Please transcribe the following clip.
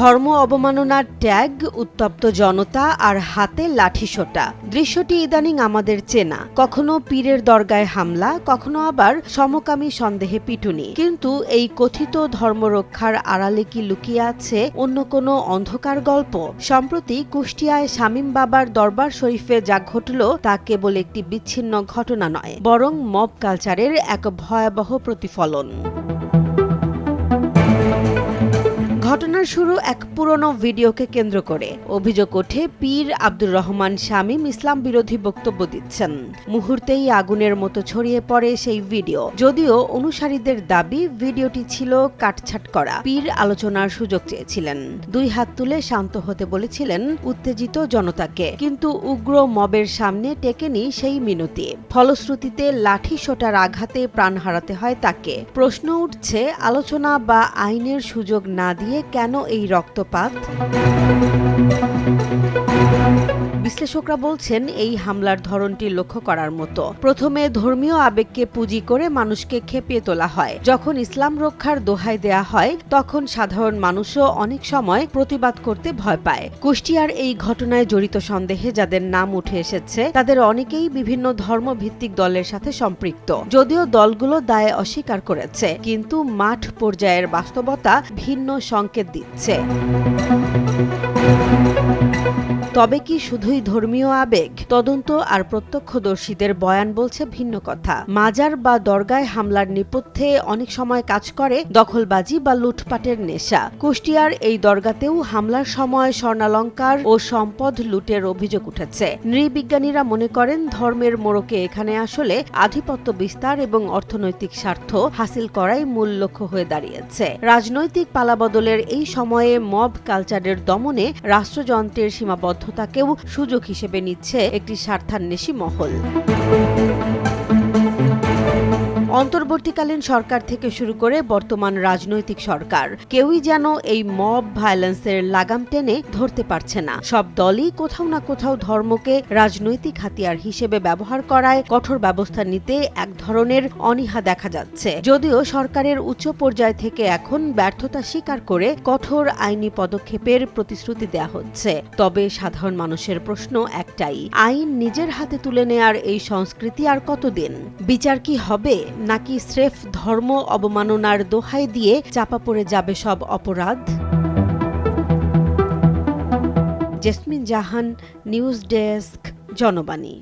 ধর্ম অবমাননার ট্যাগ, উত্তপ্ত জনতা আর হাতে লাঠিসোঁটা। দৃশ্যটি ইদানিং আমাদের চেনা। কখনো পীরের দরগায় হামলা, কখনো আবার সমকামী সন্দেহে পিটুনি। কিন্তু এই কথিত ধর্মরক্ষার আড়ালে কি লুকিয়ে আছে অন্য কোনো অন্ধকার গল্প? সম্প্রতি কুষ্টিয়ায় শামীম বাবার দরবার শরীফে যা ঘটল তা কেবল একটি বিচ্ছিন্ন ঘটনা নয়, বরং মব কালচারের এক ভয়াবহ প্রতিফলন। ঘটনার শুরু এক পুরনো ভিডিওকে কেন্দ্র করে। অভিযোগ ওঠে পীর আব্দুর রহমান শামীম ইসলাম বিরোধী বক্তব্য দিচ্ছেন। মুহূর্তেই আগুনের মতো ছড়িয়ে পড়ে সেই ভিডিও। যদিও অনুসারীদের দাবি ভিডিওটি ছিল কাটছাঁট করা। পীর আলোচনার সুযোগ চেয়েছিলেন, দুই হাত তুলে শান্ত হতে বলেছিলেন উত্তেজিত জনতাকে। কিন্তু উগ্র মবের সামনে টেকেনি সেই মিনতি। ফলশ্রুতিতে লাঠিসোঁটার আঘাতে প্রাণ হারাতে হয় তাকে। প্রশ্ন উঠছে, আলোচনা বা আইনের সুযোগ না দিয়ে কেন এই রক্তপাত? বিশ্লেষকরা বলছেন এই হামলার ধরনটি লক্ষ্য করার মতো। প্রথমে ধর্মীয় আবেগকে পুঁজি করে মানুষকে খেপিয়ে তোলা হয়। যখন ইসলাম রক্ষার দোহাই দেয়া হয় তখন সাধারণ মানুষও অনেক সময় প্রতিবাদ করতে ভয় পায়। কুষ্টিয়ার এই ঘটনায় জড়িত সন্দেহে যাদের নাম উঠে এসেছে তাদের অনেকেই বিভিন্ন ধর্মভিত্তিক দলের সাথে সম্পৃক্ত। যদিও দলগুলো দায় অস্বীকার করেছে, কিন্তু মাঠ পর্যায়ের বাস্তবতা ভিন্ন সংকেত দিচ্ছে। তবে কি শুধুই ধর্মীয় আবেগ? তদন্ত আর প্রত্যক্ষদর্শীদের বয়ান বলছে ভিন্ন কথা। মাজার বা দরগায় হামলার নেপথ্যে অনেক সময় কাজ করে দখলবাজি বা লুটপাটের নেশা। কুষ্টিয়ার এই দরগাতেও হামলার সময় স্বর্ণালংকার ও সম্পদ লুটের অভিযোগ উঠেছে। নৃবিজ্ঞানীরা মনে করেন ধর্মের মোড়কে এখানে আসলে আধিপত্য বিস্তার এবং অর্থনৈতিক স্বার্থ হাসিল করাই মূল লক্ষ্য হয়ে দাঁড়িয়েছে। রাজনৈতিক পালাবদলের এই সময়ে মব কালচারের দমনে রাষ্ট্রযন্ত্রের সীমাবদ্ধতাকেও সুযোগ হিসেবে নিচ্ছে একটি স্বার্থান্বেষী মহল। অন্তর্বর্তীকালীন সরকার থেকে শুরু করে বর্তমান রাজনৈতিক সরকার কেউই যেন এই মব ভায়োলেন্সের লাগাম টেনে ধরতে পারছে না। সব দলই কোথাও না কোথাও ধর্মকে রাজনৈতিক হাতিয়ার হিসেবে ব্যবহার করায় কঠোর ব্যবস্থা নিতে এক ধরনের অনীহা দেখা যাচ্ছে। যদিও সরকারের উচ্চ পর্যায় থেকে এখন ব্যর্থতা স্বীকার করে কঠোর আইনি পদক্ষেপের প্রতিশ্রুতি দেয়া হচ্ছে। তবে সাধারণ মানুষের প্রশ্ন একটাই, আইন নিজের হাতে তুলে নেয়ার এই সংস্কৃতি আর কতদিন? বিচার কি হবে, নাকি স্রেফ ধর্ম অবমাননার দোহাই দিয়ে চাপা পড়ে যাবে সব অপরাধ? জেসমিন জাহান, নিউজ ডেস্ক, জনবাণী।